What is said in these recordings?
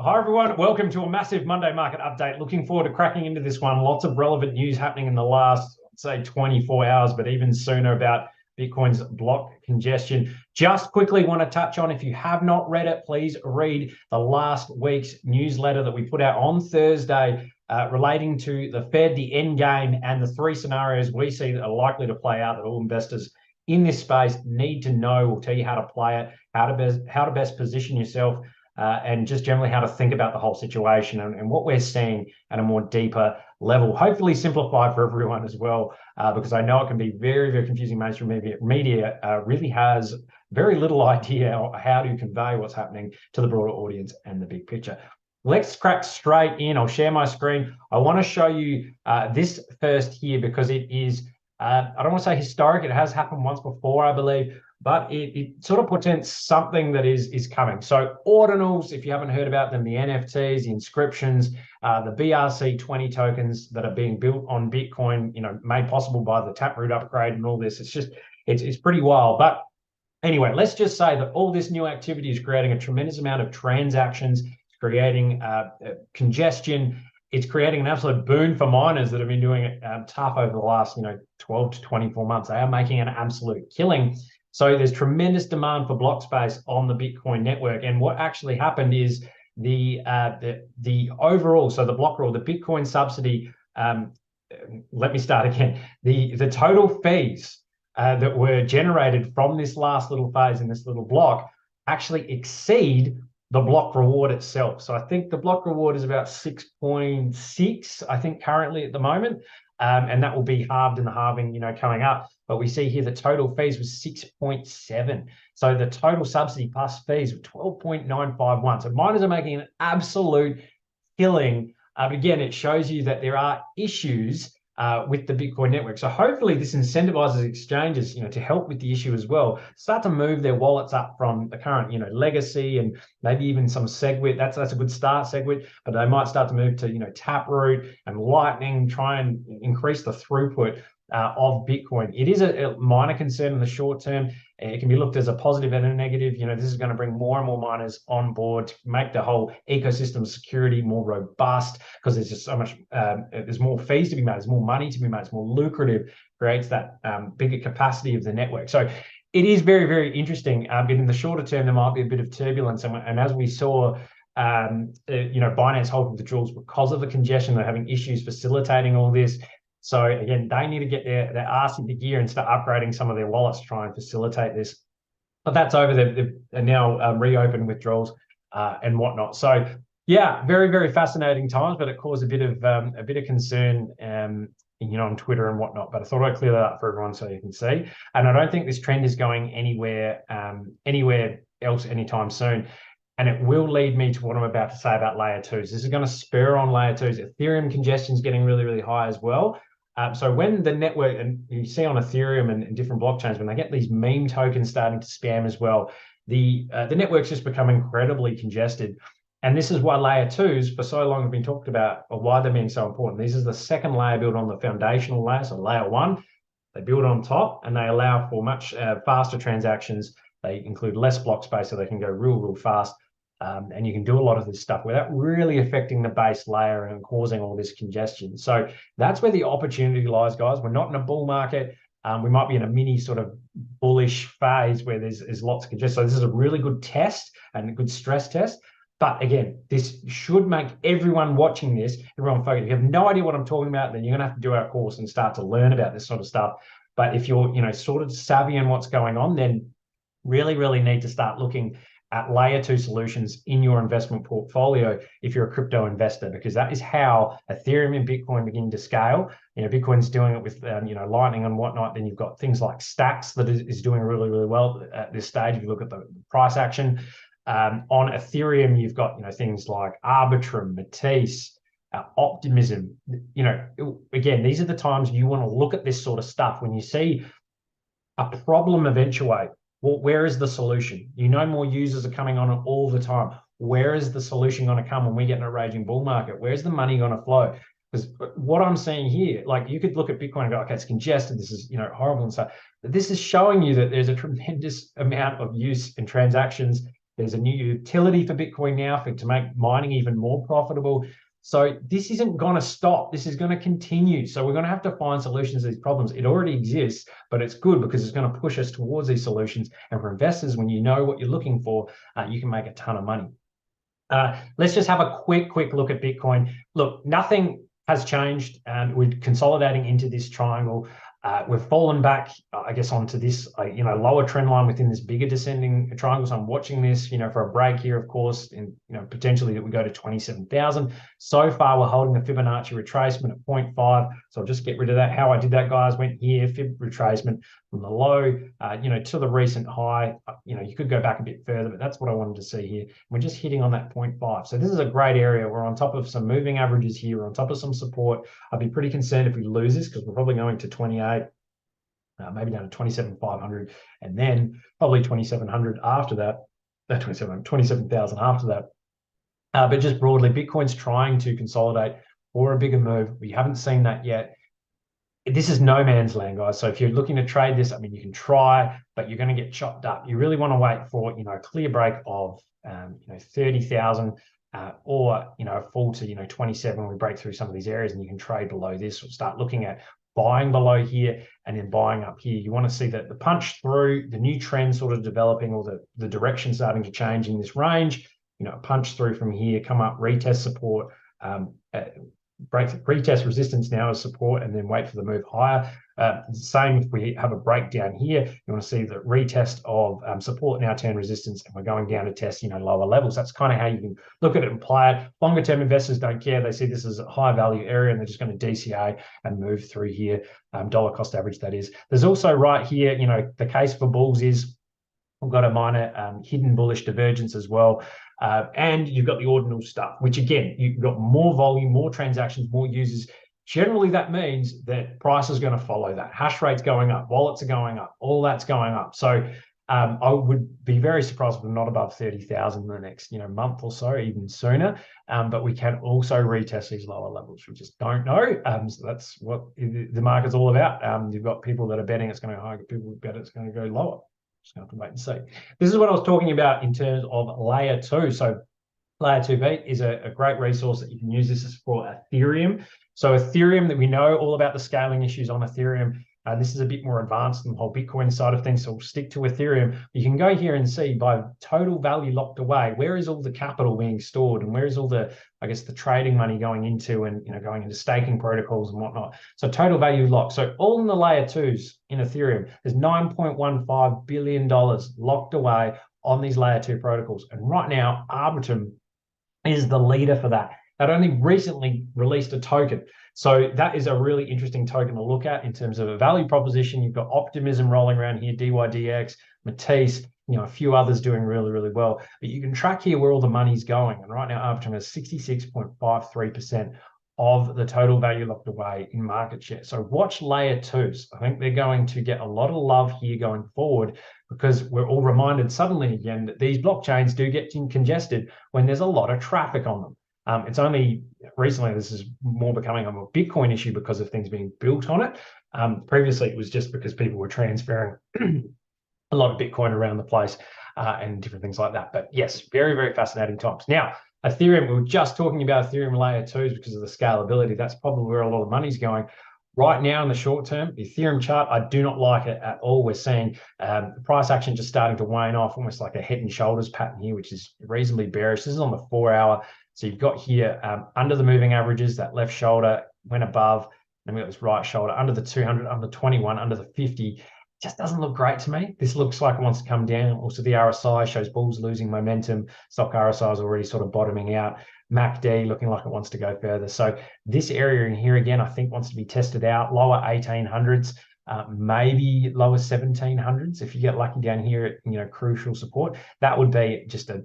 Hi, everyone. Welcome to a massive Monday market update. Looking forward to cracking into this one. Lots of relevant news happening in the last, say, 24 hours, but even sooner about Bitcoin's block congestion. Just quickly want to touch on, if you have not read it, please read the last week's newsletter that we put out on Thursday relating to the Fed, the end game, and the three scenarios we see that are likely to play out that all investors in this space need to know. We'll tell you how to play it, how to best position yourself, and just generally how to think about the whole situation and what we're seeing at a more deeper level. Hopefully simplified for everyone as well, because I know it can be very, very confusing. Mainstream media really has very little idea how to convey what's happening to the broader audience and the big picture. Let's crack straight in. I'll share my screen. I want to show you this first here because it is, I don't want to say historic. It has happened once before, I believe, but it sort of portends something that is coming. So ordinals, if you haven't heard about them, the NFTs, the inscriptions, the BRC20 tokens that are being built on Bitcoin, made possible by the Taproot upgrade and all this. It's pretty wild. But anyway, let's just say that all this new activity is creating a tremendous amount of transactions, creating congestion. It's creating an absolute boon for miners that have been doing it tough over the last 12 to 24 months. They are making an absolute killing. So there's tremendous demand for block space on the Bitcoin network. And what actually happened is the overall, so the block rule, the Bitcoin subsidy, let me start again. The total fees that were generated from this last little phase in this little block actually exceed the block reward itself. So I think the block reward is about 6.6, I think currently at the moment. And that will be halved in the halving, coming up. But we see here the total fees was 6.7. So the total subsidy plus fees were 12.951. So miners are making an absolute killing. But again, it shows you that there are issues with the Bitcoin network. So hopefully this incentivizes exchanges, to help with the issue as well, start to move their wallets up from the current, legacy and maybe even some SegWit. That's a good start, SegWit, but they might start to move to, Taproot and Lightning, try and increase the throughput of Bitcoin. It is a minor concern in the short term. It can be looked as a positive and a negative. This is going to bring more and more miners on board to make the whole ecosystem security more robust, because there's just so much, there's more fees to be made, there's more money to be made, it's more lucrative, creates that bigger capacity of the network. So it is very, very interesting. But in the shorter term, there might be a bit of turbulence. And as we saw, Binance halted withdrawals because of the congestion. They're having issues facilitating all this. So again, they need to get their ass into gear and start upgrading some of their wallets to try and facilitate this. But that's over. They've now reopened withdrawals and whatnot. So yeah, very, very fascinating times, but it caused a bit of concern, on Twitter and whatnot. But I thought I'd clear that up for everyone so you can see. And I don't think this trend is going anywhere else anytime soon. And it will lead me to what I'm about to say about layer twos. This is going to spur on layer twos. Ethereum congestion is getting really, really high as well. So when the network, and you see on Ethereum and different blockchains, when they get these meme tokens starting to spam as well, the network's just become incredibly congested. And this is why layer twos for so long have been talked about, or why they're being so important. This is the second layer built on the foundational layer, so layer one. They build on top and they allow for much faster transactions. They include less block space so they can go real fast. And you can do a lot of this stuff without really affecting the base layer and causing all this congestion. So that's where the opportunity lies, guys. We're not in a bull market. We might be in a mini sort of bullish phase where there's lots of congestion. So this is a really good test and a good stress test. But again, this should make everyone watching this, everyone focused. If you have no idea what I'm talking about, then you're going to have to do our course and start to learn about this sort of stuff. But if you're, sort of savvy in what's going on, then really, really need to start looking at layer two solutions in your investment portfolio if you're a crypto investor, because that is how Ethereum and Bitcoin begin to scale. Bitcoin's doing it with Lightning and whatnot. Then you've got things like Stacks that is doing really, really well at this stage. If you look at the price action on Ethereum, you've got things like Arbitrum, Matisse, Optimism. Again, these are the times you want to look at this sort of stuff when you see a problem eventuate. Well, where is the solution? More users are coming on all the time. Where is the solution going to come when we get in a raging bull market? Where's the money going to flow? Because what I'm seeing here, like you could look at Bitcoin and go, okay, it's congested. This is, horrible and stuff. But this is showing you that there's a tremendous amount of use and transactions There's a new utility for Bitcoin now to make mining even more profitable. So this isn't going to stop. This is going to continue. So we're going to have to find solutions to these problems. It already exists, but it's good because it's going to push us towards these solutions. And for investors, when you know what you're looking for, you can make a ton of money. Let's just have a quick look at Bitcoin. Look, nothing has changed, and we're consolidating into this triangle. We've fallen back, I guess, onto this, lower trend line within this bigger descending triangle. So I'm watching this, for a break here, of course, and, potentially that we go to 27,000. So far, we're holding the Fibonacci retracement at 0.5. So I'll just get rid of that. How I did that, guys, went here, Fib retracement from the low, to the recent high. You could go back a bit further, but that's what I wanted to see here. We're just hitting on that 0.5. So this is a great area. We're on top of some moving averages here. We're on top of some support. I'd be pretty concerned if we lose this because we're probably going to 28. Maybe down to 27,500, and then probably 2,700 after that. 27,000 after that. But just broadly, Bitcoin's trying to consolidate for a bigger move. We haven't seen that yet. This is no man's land, guys. So if you're looking to trade this, you can try, but you're going to get chopped up. You really want to wait for a clear break of 30,000. Or a fall to 27 when we break through some of these areas, and you can trade below this or start looking at buying below here and then buying up here. You want to see that the punch through, the new trend sort of developing, or the direction starting to change in this range. Punch through from here, come up, retest support, retest resistance now as support, and then wait for the move higher. Same if we have a breakdown here, you want to see the retest of support now turn resistance, and we're going down to test lower levels. That's kind of how you can look at it and play it. Longer term investors don't care. They see this as a high value area, and they're just going to DCA and move through here, dollar cost average, that is. There's also right here, the case for bulls is we've got a minor hidden bullish divergence as well. And you've got the ordinal stuff, which again, you've got more volume, more transactions, more users. Generally, that means that price is going to follow that. Hash rate's going up, wallets are going up, all that's going up. So I would be very surprised if we're not above 30,000 in the next month or so, even sooner. But we can also retest these lower levels. We just don't know. So that's what the market's all about. You've got people that are betting it's going to go higher, people bet it's going to go lower. Just going to have to wait and see. This is what I was talking about in terms of layer 2. So layer 2B is a great resource that you can use. This is for Ethereum. So Ethereum, that we know all about the scaling issues on Ethereum. This is a bit more advanced than the whole Bitcoin side of things, so we'll stick to Ethereum. You can go here and see by total value locked away, where is all the capital being stored, and where is all the, I guess, the trading money going into, and going into staking protocols and whatnot. So total value locked. So all in the layer 2s in Ethereum, there's $9.15 billion locked away on these layer 2 protocols. And right now, Arbitrum is the leader for that. That only recently released a token. So that is a really interesting token to look at in terms of a value proposition. You've got Optimism rolling around here, DYDX, Matisse, a few others doing really, really well. But you can track here where all the money's going. And right now, Arbitrum has 66.53% of the total value locked away in market share. So watch layer 2s. I think they're going to get a lot of love here going forward, because we're all reminded suddenly again that these blockchains do get congested when there's a lot of traffic on them. It's only recently this is more becoming a Bitcoin issue because of things being built on it. Previously, it was just because people were transferring a lot of Bitcoin around the place and different things like that. But yes, very, very fascinating times. Now, Ethereum, we were just talking about Ethereum layer 2s because of the scalability. That's probably where a lot of money's going. Right now in the short term, the Ethereum chart, I do not like it at all. We're seeing the price action just starting to wane off, almost like a head and shoulders pattern here, which is reasonably bearish. This is on the 4-hour. So you've got here under the moving averages, that left shoulder went above, then we got this right shoulder under the 200, under 21, under the 50. Just doesn't look great to me. This looks like it wants to come down. Also, the RSI shows bulls losing momentum. Stock RSI is already sort of bottoming out. MACD looking like it wants to go further. So this area in here, again, I think wants to be tested out. Lower 1800s, maybe lower 1700s. If you get lucky down here at, crucial support, that would be just a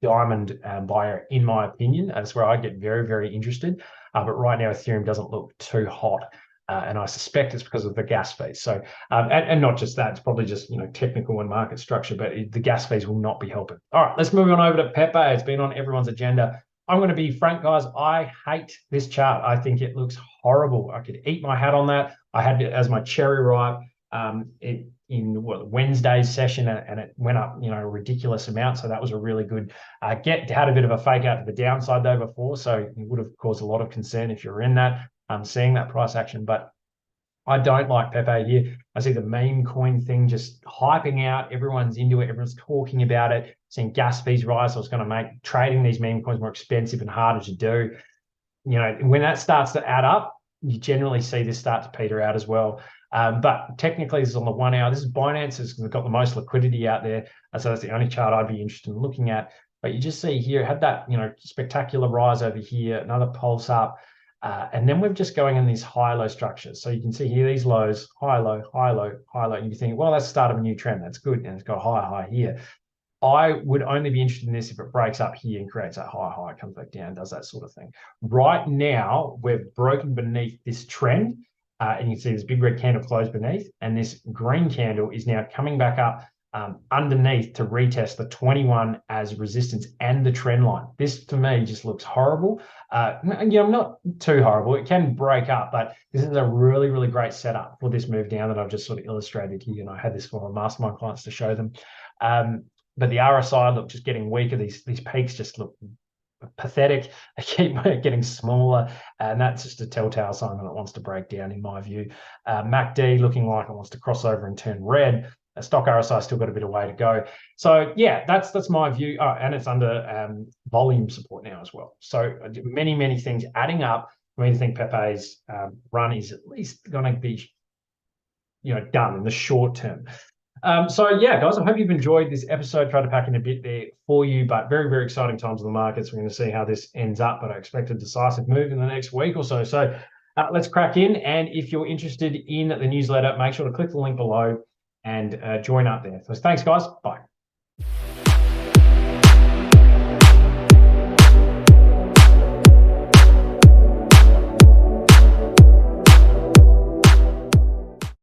diamond buyer, in my opinion. That's where I get very, very interested. But right now, Ethereum doesn't look too hot. And I suspect it's because of the gas fees. So, and not just that, it's probably just, technical and market structure, but the gas fees will not be helping. All right, let's move on over to Pepe. It's been on everyone's agenda. I'm going to be frank, guys. I hate this chart. I think it looks horrible. I could eat my hat on that. I had it as my cherry ripe. in Wednesday's session, and it went up, a ridiculous amount. So that was a really good get. Had a bit of a fake out to the downside though before, so it would have caused a lot of concern if you're in that, seeing that price action. But I don't like Pepe here. I see the meme coin thing just hyping out. Everyone's into it. Everyone's talking about it. Seeing gas fees rise. So it's going to make trading these meme coins more expensive and harder to do. When that starts to add up, you generally see this start to peter out as well. But technically, this is on the 1 hour. This is Binance. It's got the most liquidity out there. So that's the only chart I'd be interested in looking at. But you just see here, it had that, spectacular rise over here, another pulse up. And then we're just going in these high-low structures. So you can see here these lows, high, low, high, low, high, low. And you think, well, that's the start of a new trend. That's good. And it's got high, high here. I would only be interested in this if it breaks up here and creates that high, high, comes back down, does that sort of thing. Right now, we've broken beneath this trend. And you can see this big red candle close beneath. And this green candle is now coming back up underneath to retest the 21 as resistance and the trend line. This to me just looks horrible. I'm not too horrible. It can break up, but this is a really, really great setup for this move down that I've just sort of illustrated here. And I had this for my mastermind clients to show them. But the RSI look just getting weaker. These peaks just look pathetic. They keep getting smaller, and that's just a telltale sign that it wants to break down, in my view. MACD looking like it wants to cross over and turn red. Stock RSI still got a bit of way to go. So yeah, that's my view. Oh, and it's under volume support now as well. So many, many things adding up for me to think Pepe's run is at least going to be, done in the short term. So yeah, guys, I hope you've enjoyed this episode. Tried to pack in a bit there for you, but very, very exciting times in the markets. We're going to see how this ends up, but I expect a decisive move in the next week or so. So let's crack in. And if you're interested in the newsletter, make sure to click the link below and join up there. So thanks, guys. Bye.